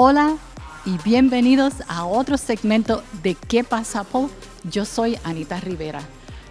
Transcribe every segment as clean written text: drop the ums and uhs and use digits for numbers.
Hola y bienvenidos a otro segmento de ¿Qué pasa, Polk? Yo soy Anita Rivera.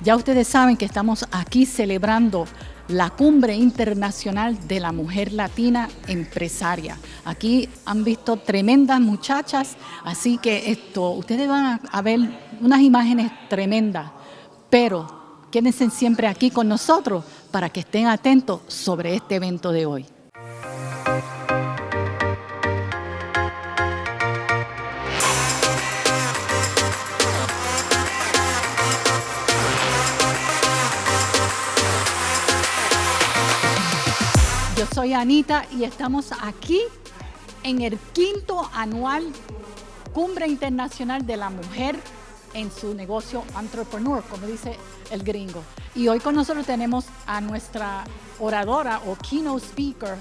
Ya ustedes saben que estamos aquí celebrando la Cumbre Internacional de la Mujer Latina Empresaria. Aquí han visto tremendas muchachas, así que ustedes van a ver unas imágenes tremendas, pero quédense siempre aquí con nosotros para que estén atentos sobre este evento de hoy. Yo soy Anita y estamos aquí en el 5º anual Cumbre Internacional de la Mujer en su negocio entrepreneur, como dice el gringo. Y hoy con nosotros tenemos a nuestra oradora o keynote speaker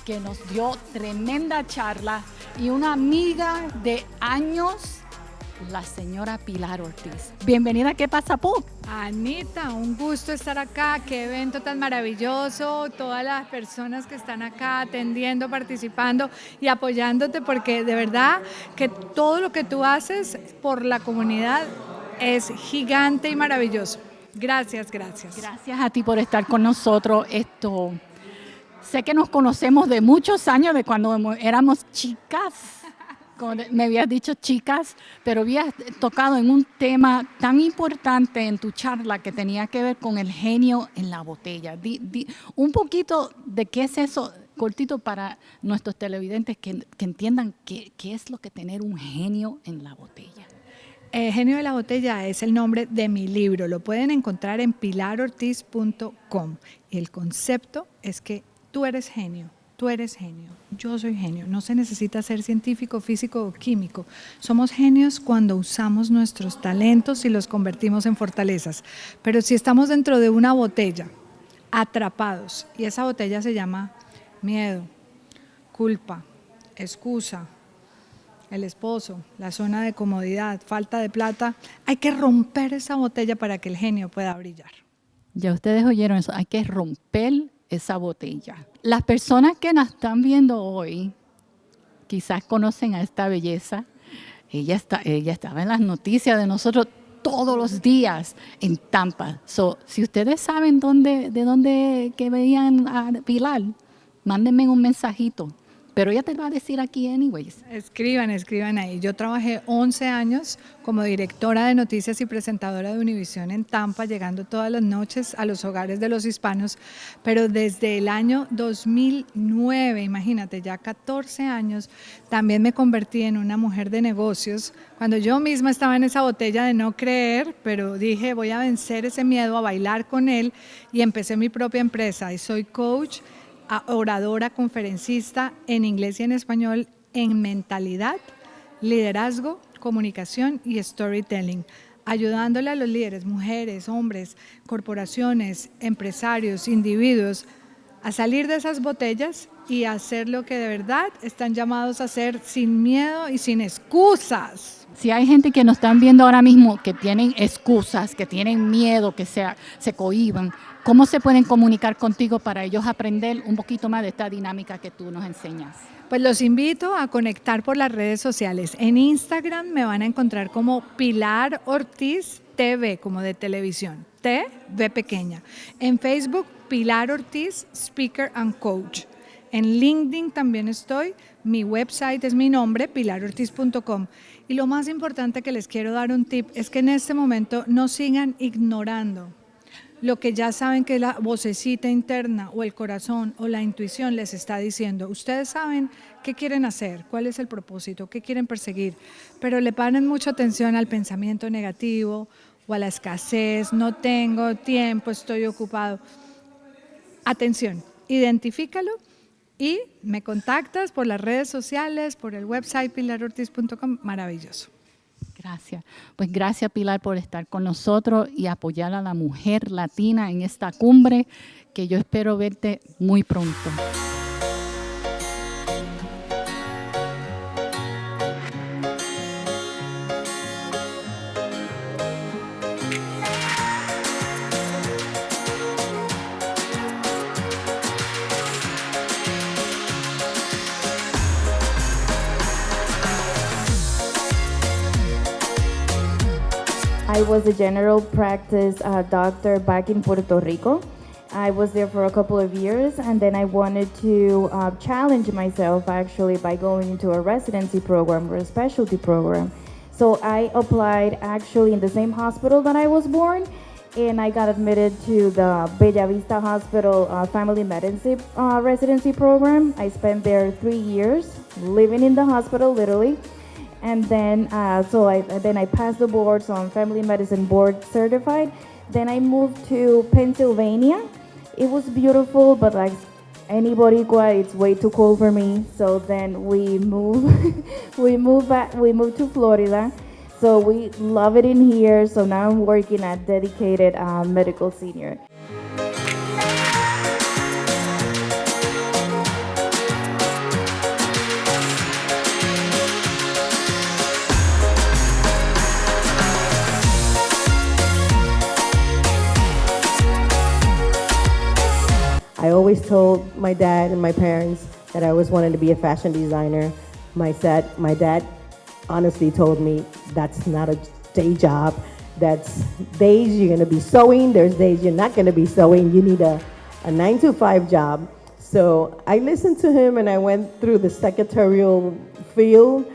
que nos dio tremenda charla y una amiga de años, la señora Pilar Ortiz. Bienvenida, ¿qué pasa, Polk? Anita, un gusto estar acá, qué evento tan maravilloso, todas las personas que están acá atendiendo, participando y apoyándote, porque de verdad que todo lo que tú haces por la comunidad es gigante y maravilloso. Gracias, gracias. Gracias a ti por estar con nosotros. Sé que nos conocemos de muchos años, de cuando éramos chicas. Como me habías dicho chicas, pero habías tocado en un tema tan importante en tu charla que tenía que ver con el genio en la botella. Un poquito de qué es eso, cortito para nuestros televidentes que entiendan qué es lo que tener un genio en la botella. Genio de la botella es el nombre de mi libro, lo pueden encontrar en pilarortiz.com y el concepto es que tú eres genio. Tú eres genio, yo soy genio, no se necesita ser científico, físico o químico. Somos genios cuando usamos nuestros talentos y los convertimos en fortalezas. Pero si estamos dentro de una botella, atrapados, y esa botella se llama miedo, culpa, excusa, el esposo, la zona de comodidad, falta de plata, hay que romper esa botella para que el genio pueda brillar. Ya ustedes oyeron eso, hay que romper esa botella. Las personas que nos están viendo hoy quizás conocen a esta belleza. Ella estaba en las noticias de nosotros todos los días en Tampa. Si ustedes saben de dónde que veían a Pilar, mándenme un mensajito. Pero ella te va a decir aquí anyways. Escriban ahí. Yo trabajé 11 años como directora de noticias y presentadora de Univisión en Tampa, llegando todas las noches a los hogares de los hispanos, pero desde el año 2009, imagínate, ya 14 años, también me convertí en una mujer de negocios, cuando yo misma estaba en esa botella de no creer, pero dije voy a vencer ese miedo, a bailar con él, y empecé mi propia empresa y soy coach, oradora, conferencista en inglés y en español en mentalidad, liderazgo, comunicación y storytelling, ayudándole a los líderes, mujeres, hombres, corporaciones, empresarios, individuos a salir de esas botellas y a hacer lo que de verdad están llamados a hacer sin miedo y sin excusas. Si hay gente que nos están viendo ahora mismo que tienen excusas, que tienen miedo, que se cohíban, ¿cómo se pueden comunicar contigo para ellos aprender un poquito más de esta dinámica que tú nos enseñas? Pues los invito a conectar por las redes sociales. En Instagram me van a encontrar como Pilar Ortiz TV, como de televisión, T, V pequeña. En Facebook, Pilar Ortiz, Speaker and Coach. En LinkedIn también estoy, mi website es mi nombre, pilarortiz.com. Y lo más importante que les quiero dar un tip es que en este momento no sigan ignorando lo que ya saben que la vocecita interna o el corazón o la intuición les está diciendo. Ustedes saben qué quieren hacer, cuál es el propósito, qué quieren perseguir, pero le ponen mucha atención al pensamiento negativo o a la escasez, no tengo tiempo, estoy ocupado. Atención, identifícalo y me contactas por las redes sociales, por el website pilarortiz.com, maravilloso. Gracias. Pues gracias, Pilar, por estar con nosotros y apoyar a la mujer latina en esta cumbre, que yo espero verte muy pronto. I was a general practice doctor back in Puerto Rico. I was there for a couple of years, and then I wanted to challenge myself actually by going into a residency program or a specialty program. So I applied actually in the same hospital that I was born, and I got admitted to the Bella Vista Hospital Family Medicine residency program. I spent there 3 years living in the hospital, literally. And then, then I passed the board, so I'm family medicine board certified. Then I moved to Pennsylvania. It was beautiful, but like anybody quiet, it's way too cold for me. So then we moved, we moved to Florida. So we love it in here. So now I'm working at dedicated medical senior. I always told my dad and my parents that I always wanted to be a fashion designer. My dad honestly told me that's not a day job. That's days you're gonna be sewing, there's days you're not gonna be sewing. You need a 9-to-5 job. So I listened to him and I went through the secretarial field,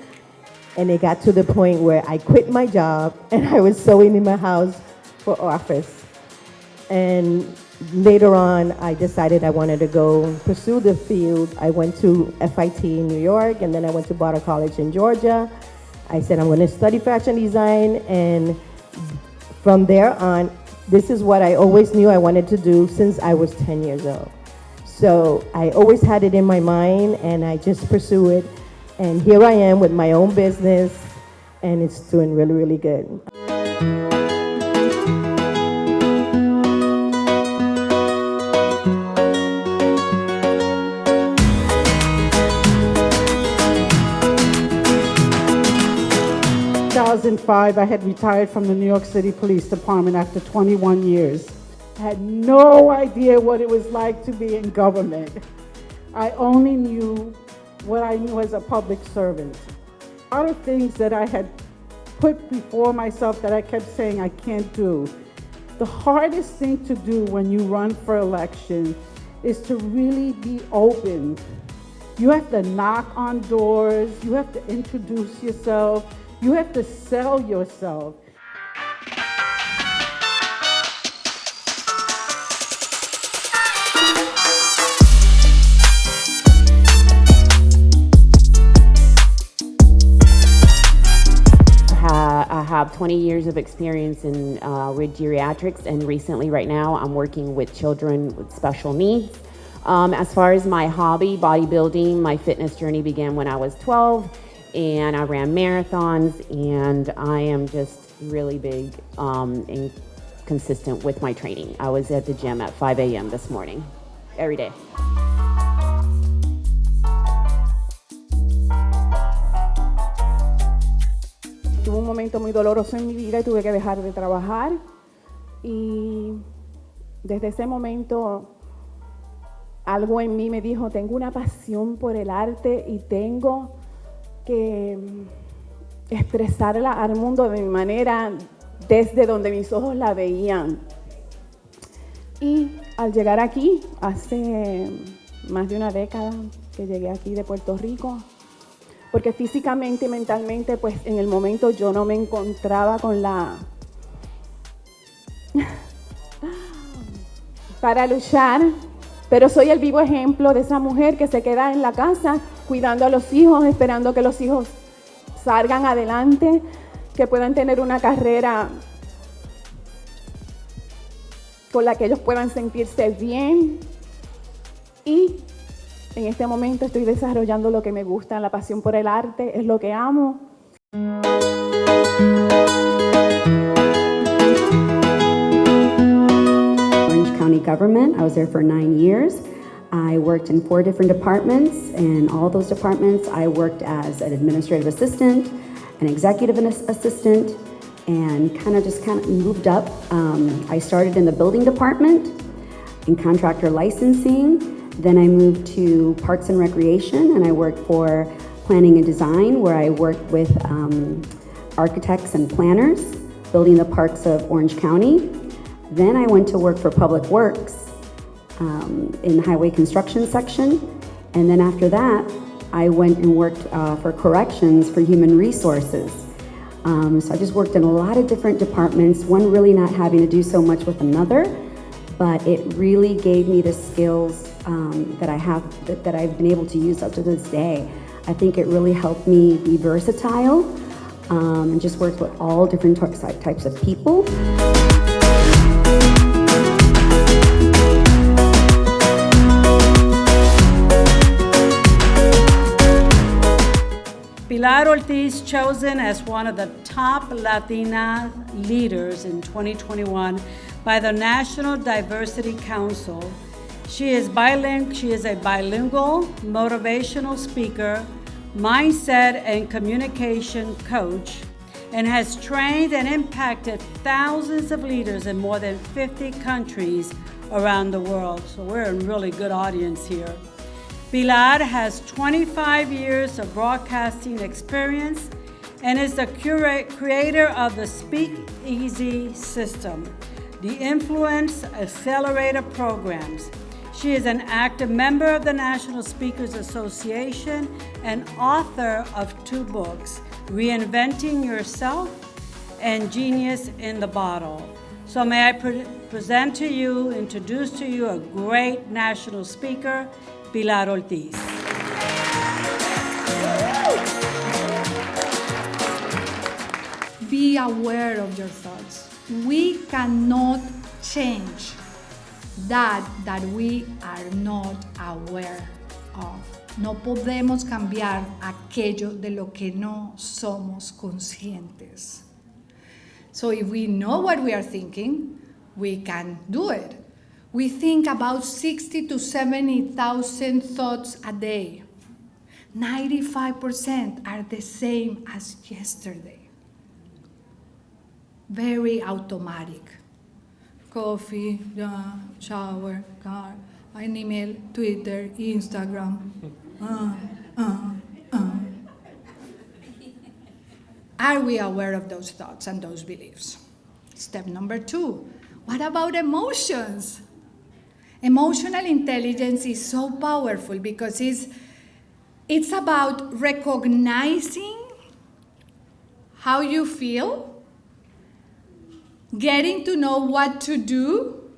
and it got to the point where I quit my job and I was sewing in my house for office. And later on, I decided I wanted to go pursue the field. I went to FIT in New York, and then I went to Barter College in Georgia. I said I'm going to study fashion design, and from there on, this is what I always knew I wanted to do since I was 10 years old. So I always had it in my mind, and I just pursue it. And here I am with my own business, and it's doing really, really good. 2005, I had retired from the New York City Police Department after 21 years. I had no idea what it was like to be in government. I only knew what I knew as a public servant. A lot of things that I had put before myself that I kept saying I can't do. The hardest thing to do when you run for election is to really be open. You have to knock on doors, you have to introduce yourself, you have to sell yourself. I have 20 years of experience in with geriatrics, and recently right now I'm working with children with special needs. As far as my hobby, bodybuilding, my fitness journey began when I was 12, and I ran marathons, and I am just really big and consistent with my training. I was at the gym at 5 a.m. this morning, every day. Tuve un momento muy doloroso en mi vida y tuve que dejar de trabajar, y desde ese momento algo en mí me dijo, tengo una pasión por el arte y tengo que expresarla al mundo de mi manera, desde donde mis ojos la veían. Y al llegar aquí, hace más de una década que llegué aquí de Puerto Rico, porque físicamente y mentalmente, pues en el momento yo no me encontraba con la... para luchar, pero soy el vivo ejemplo de esa mujer que se queda en la casa cuidando a los hijos, esperando que los hijos salgan adelante, que puedan tener una carrera con la que ellos puedan sentirse bien. Y en este momento estoy desarrollando lo que me gusta, la pasión por el arte, es lo que amo. Orange County government. I was there for 9 years. I worked in 4 different departments, and all those departments I worked as an administrative assistant, an executive assistant, and kind of moved up. I started in the building department, in contractor licensing. Then I moved to Parks and Recreation, and I worked for planning and design, where I worked with architects and planners. building the parks of Orange County. Then I went to work for Public Works in the highway construction section. And then after that, I went and worked for corrections for human resources. So I just worked in a lot of different departments, one really not having to do so much with another, but it really gave me the skills that I have, that I've been able to use up to this day. I think it really helped me be versatile and just work with all different types of people. Pilar Ortiz, chosen as one of the top Latina leaders in 2021 by the National Diversity Council. She is a bilingual, motivational speaker, mindset and communication coach, and has trained and impacted thousands of leaders in more than 50 countries around the world. So we're a really good audience here. Pilar has 25 years of broadcasting experience and is the creator of the Speak Easy system, the Influence Accelerator programs. She is an active member of the National Speakers Association and author of 2 books, Reinventing Yourself and Genius in the Bottle. So may I introduce to you a great national speaker, Pilar Ortiz. Be aware of your thoughts. We cannot change that we are not aware of. No podemos cambiar aquello de lo que no somos conscientes. So if we know what we are thinking, we can do it. We think about 60 to 70,000 thoughts a day. 95% are the same as yesterday. Very automatic. Coffee, shower, car, an email, Twitter, Instagram. Are we aware of those thoughts and those beliefs? Step number 2, what about emotions? Emotional intelligence is so powerful because it's about recognizing how you feel, getting to know what to do,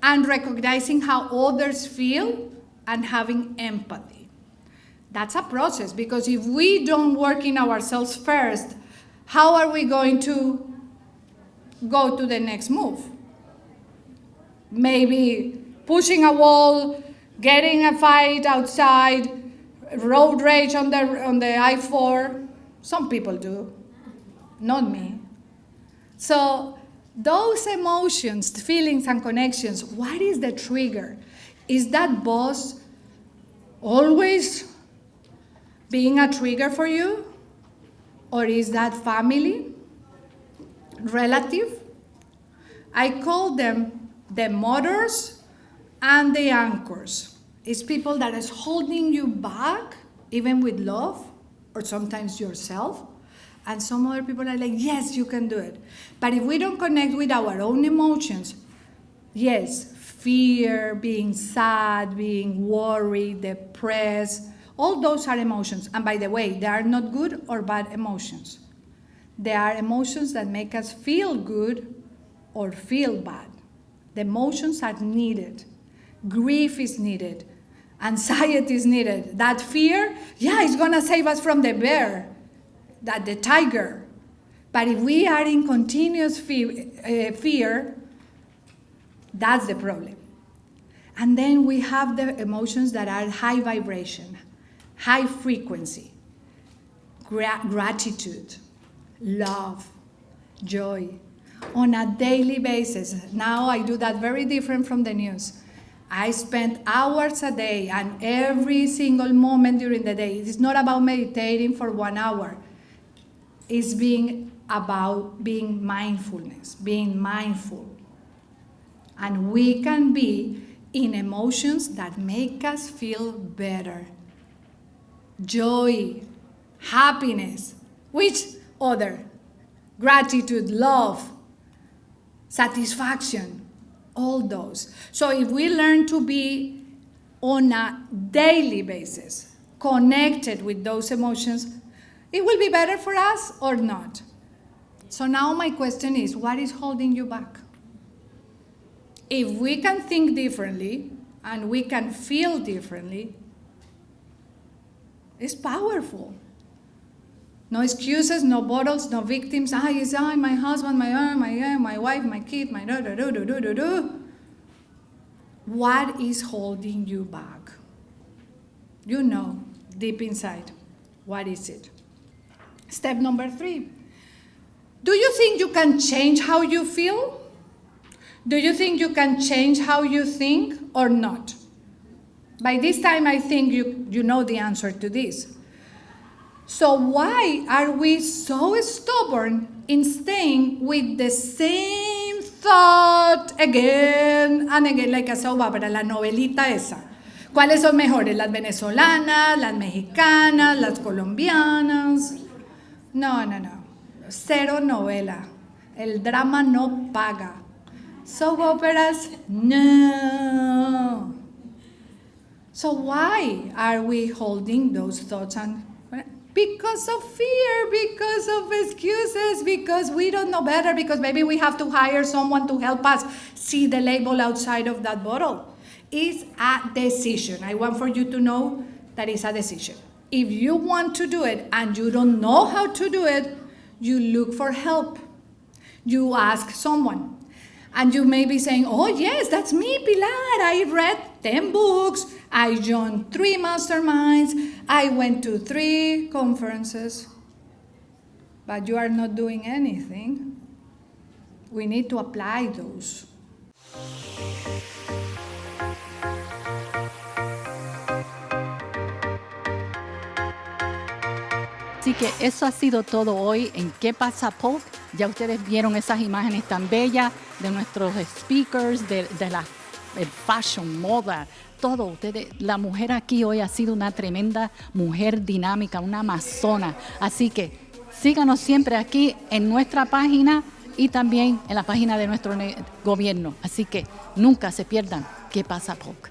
and recognizing how others feel, and having empathy. That's a process, because if we don't work in ourselves first, how are we going to go to the next move? Maybe pushing a wall, getting a fight outside, road rage on the I-4. Some people do, not me. So those emotions, feelings, and connections, what is the trigger? Is that boss always being a trigger for you? Or is that family, relative? I call them the motors and the anchors. It's people that is holding you back, even with love, or sometimes yourself. And some other people are like, yes, you can do it. But if we don't connect with our own emotions, yes, fear, being sad, being worried, depressed, all those are emotions. And by the way, they are not good or bad emotions. They are emotions that make us feel good or feel bad. The emotions are needed. Grief is needed. Anxiety is needed. That fear, it's gonna save us from the bear, the tiger. But if we are in continuous fear, that's the problem. And then we have the emotions that are high vibration, high frequency, gratitude, love, joy, on a daily basis. Now I do that very different from the news. I spend hours a day, and every single moment during the day. It's not about meditating for 1 hour. It's about being mindfulness, being mindful. And we can be in emotions that make us feel better. Joy, happiness, which other? Gratitude, love, satisfaction, all those. So if we learn to be on a daily basis connected with those emotions, it will be better for us or not. So now my question is, what is holding you back? If we can think differently and we can feel differently, it's powerful. No excuses, no bottles, no victims. It's my husband, my wife, my kid, my do. What is holding you back? You know, deep inside, what is it? Step number 3. Do you think you can change how you feel? Do you think you can change how you think or not? By this time, I think you know the answer to this. So why are we so stubborn in staying with the same thought again and again, like a soap opera, la novelita esa? ¿Cuáles son mejores? ¿Las venezolanas, las mexicanas, las colombianas? No. Cero novela. El drama no paga. Soap operas, no. So why are we holding those thoughts? Because of fear, because of excuses, because we don't know better, because maybe we have to hire someone to help us see the label outside of that bottle. It's a decision. I want for you to know that it's a decision. If you want to do it and you don't know how to do it, you look for help. You ask someone. And you may be saying, oh yes, that's me, Pilar. I read 10 books. I joined 3 masterminds. I went to 3 conferences. But you are not doing anything. We need to apply those. Así que eso ha sido todo hoy en ¿Qué pasa, Polk? Ya ustedes vieron esas imágenes tan bellas de nuestros speakers, de la fashion, moda, todo. Ustedes, la mujer aquí hoy ha sido una tremenda mujer dinámica, una amazona. Así que síganos siempre aquí en nuestra página y también en la página de nuestro gobierno. Así que nunca se pierdan ¿Qué pasa, Polk?